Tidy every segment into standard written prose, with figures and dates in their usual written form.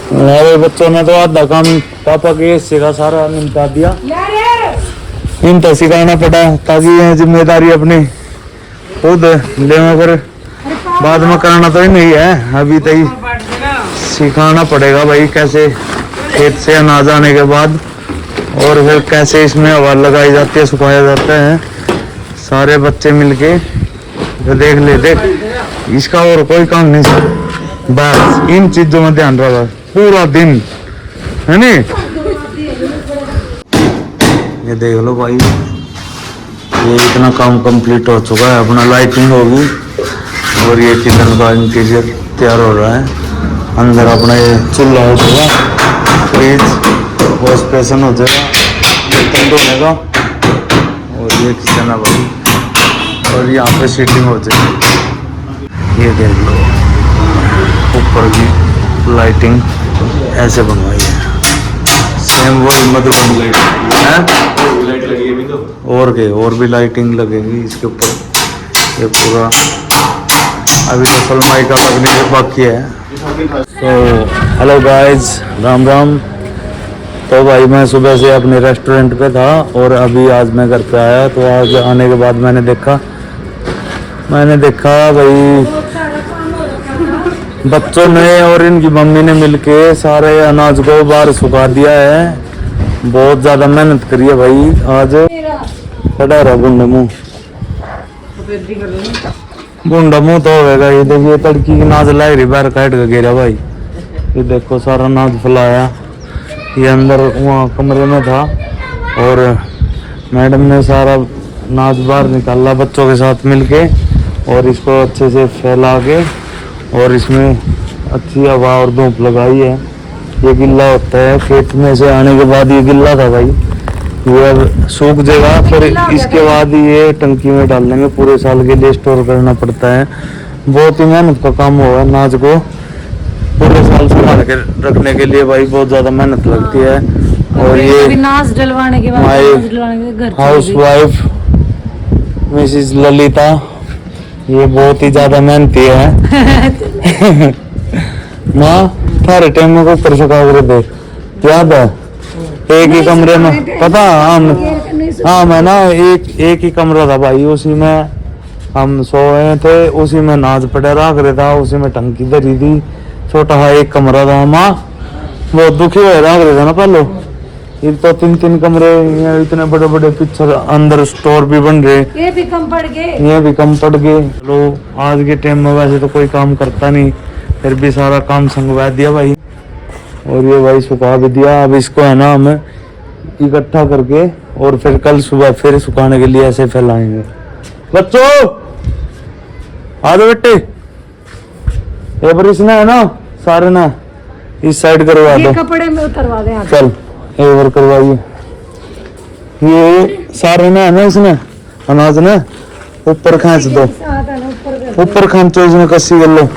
मेरे बच्चों ने तो आधा काम पापा के हिस्से का सारा निपटा दिया। इनको सिखाना पड़ा ताकि ये जिम्मेदारी अपनी खुद ले, मगर बाद में करना तो ही नहीं है, अभी तो ही सिखाना पड़ेगा भाई कैसे खेत से अनाज आने के बाद और फिर कैसे इसमें हवा लगाई जाती है, सुखाया जाता है। सारे बच्चे मिलके तो देख ले, देख इसका और कोई काम नहीं, बस इन चीजों में ध्यान रखा पूरा दिन, है नी। ये देख लो भाई, ये इतना काम कंप्लीट हो चुका है अपना। लाइटिंग होगी और ये किचन का इंटीरियर तैयार हो रहा है। अंदर अपना ये चूल्हा हो जाएगा, फ्रिज वॉश बेसिन हो जाएगा बर्तन धोने का, और ये किचन है भाई, और यहाँ पे सीटिंग हो जाएगी। ये देख लो ऊपर की लाइटिंग ऐसे बनवाई है, सेम वही मधुबन लाइट है, लाइट लगी है तो और भी लाइटिंग लगेगी इसके ऊपर। ये पूरा अभी तो सलमाई का लगने के बाकी है। तो हेलो गाइज, राम राम। तो भाई मैं सुबह से अपने रेस्टोरेंट पे था और अभी आज मैं घर पे आया। तो आज आने के बाद मैंने देखा भाई बच्चों ने और इनकी मम्मी ने मिलके सारे अनाज को बाहर सुखा दिया है। बहुत ज़्यादा मेहनत करी है भाई। आज कटा रहा बुंडा मुँह तो होगा। ये देखिए तड़की की नाज लाई रही बाहर काट के गिरा भाई। ये देखो सारा नाज फैलाया, ये अंदर वहाँ कमरे में था और मैडम ने सारा नाज बाहर निकाला बच्चों के साथ मिलके, और इसको अच्छे से फैला के और इसमें अच्छी हवा और धूप लगाई है। ये गिल्ला होता है, खेत में से आने के बाद ये गिल्ला था भाई, ये अब सूख जाएगा। फिर इसके बाद ये टंकी में डाल देंगे, पूरे साल के लिए स्टोर करना पड़ता है। बहुत ही मेहनत का काम हुआ नाज को पूरे साल संभाल के रखने के लिए भाई, बहुत ज़्यादा मेहनत लगती है। और ये नाज डलवाने के बाद हाउस वाइफ मिसिज ललिता, ये बहुत ही ज्यादा मेहनती है। माँ थारे टाइम में ऊपर से कागरे दे याद है, एक ही कमरे में पता। हाँ मैं ना एक ही कमरा था भाई, उसी में हम सोए थे, उसी में नाज पड़ा रख रहा था, उसी में टंकी धरी थी। छोटा सा एक कमरा था, माँ बहुत दुखी हो रख रहे था ना पहले। ये तो 3-3 कमरे, इतने बड़े बड़े पिक्चर अंदर स्टोर भी बन रहे, ये भी कम पड़ गए। चलो आज के टाइम में वैसे तो कोई काम करता नहीं, फिर भी सारा काम संगवा दिया भाई। और ये भाई सुखा भी दिया। अब इसको है ना हम इकट्ठा करके और फिर कल सुबह फिर सुखाने के लिए ऐसे फैलाएंगे। बच्चों आ जाओ बेटे, ये पर इसने है ना सारे ना इस साइड करवा दो, कपड़े में उतरवा दे। चल एक करवाइए। ये सारे ने है ना इसने अनाज ने ऊपर खींच दो, ऊपर खींचो, इसमें कस्सी कर लो।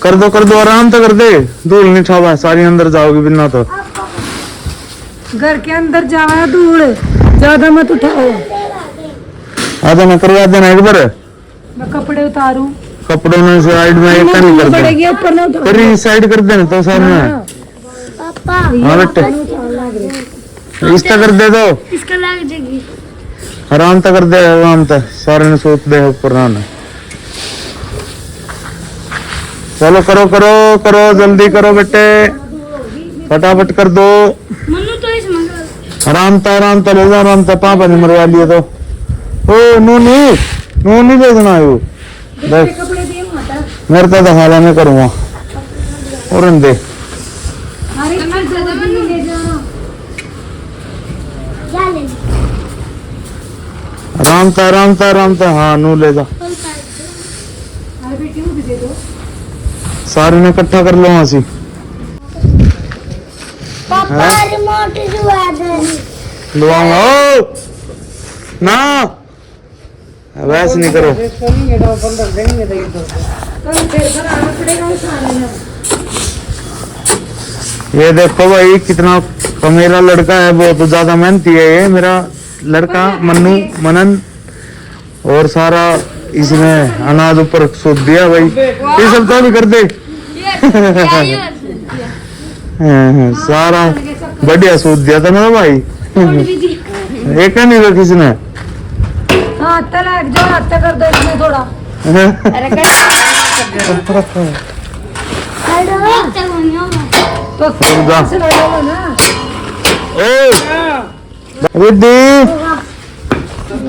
कर दो आराम तो कर दे, धूल नहीं छावा सारी अंदर जाओगी बिना तो। घर के अंदर जावा धूल ज्यादा मत उठाओ। आधा ना करवा देना एक बार। मैं कपड़े उतारूं, कपड़ों में साइड में एक नहीं कर पड़ेगी ऊपर ना उतार। करी साइड कर देना तो सामने। पापा हाँ बेटे इसका कर दे दो, इसका लग जाएगी। आराम तक कर दे, आराम तक सारे ने सोच दे ऊपर ना। चलो करो जल्दी करो बेटे, फटाफट कर दो। आराम तक ले जा, आराम तक पापा ने मरवा लिए तो। ओ नू नहीं भेजना यू देख, मेरे तो दखाला में करूँगा और दे। आराम था। हाँ नू ले जा, सारे ने इकट्ठा कर लो वहां से। लुआऊंगा ना, वैसे नहीं करो। ये देखो भाई कितना मेरा लड़का है, बहुत ज्यादा मेहनती है ये मेरा लड़का मनन। और सारा इसने अनाज ऊपर सूद दिया भाई, ये सब तो भी कर दे। सारा बढ़िया सूद दिया था ना भाई। एक नहीं था किसने। हाँ तलाक जो हाथ कर दो इसमें थोड़ा। तो ऐसे लगा ना। रिद्धि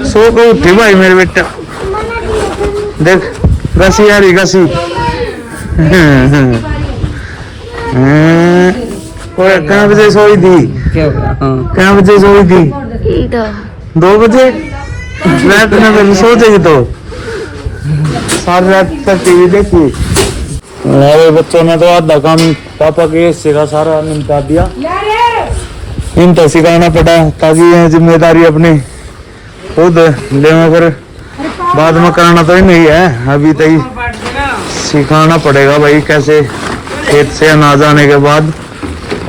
सो को उठी भाई मेरे बेटा, देख गसी आ रही गसी। कहाँ बजे सोई थी? कहाँ बजे सोई थी? 2 बजे। रात में फिर सोचेगी तो सारी रात तक टीवी देखी। मेरे बच्चों ने तो आधा काम पापा के हिस्से का सारा निपटा दिया। इन तो सिखाना पड़ा ताकि ये जिम्मेदारी अपनी खुद ले, मगर बाद में करना तो ही नहीं है, अभी तो ही सिखाना पड़ेगा भाई कैसे खेत से अनाज आने के बाद,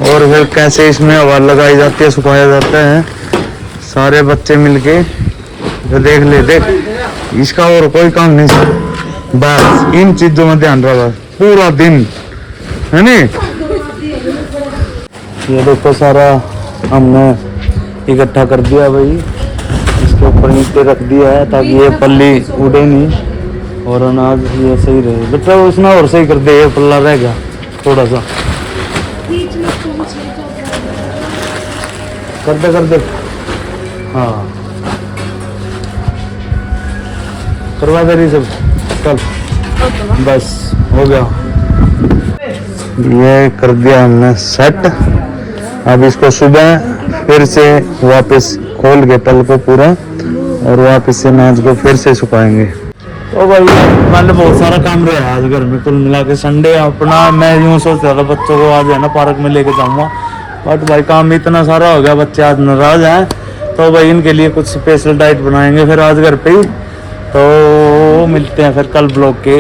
और फिर कैसे इसमें हवा लगाई जाती है, सुखाया जाता है। सारे बच्चे मिलके तो देख ले, देख इसका और कोई काम नहीं, बस इन चीजों में ध्यान रहा पूरा दिन, है नी। ये देखो सारा हमने इकट्ठा कर दिया भाई, इसके ऊपर नीचे रख दिया है ताकि ये पल्ली उड़े नहीं और अनाज ये सही रहे। बेटा उसने और सही कर दे, ये पल्ला रह गया थोड़ा सा, कर दे। हाँ करवा दे रही सब, चल बस हो गया। ये कर दिया हमने सेट। अब इसको सुबह फिर से वापस खोल के तल को पूरा, और वापस से अनाज को फिर से सुखाएंगे। तो भाई कल बहुत सारा काम रहा आज घर में, कुल मिला के संडे अपना मैं यूँ सोच रहा था बच्चों को आज है ना पार्क में लेके जाऊंगा, बट भाई काम इतना सारा हो गया, बच्चे आज नाराज हैं। तो भाई इनके लिए कुछ स्पेशल डाइट बनाएंगे फिर आज घर पे ही। तो मिलते हैं फिर कल ब्लॉग के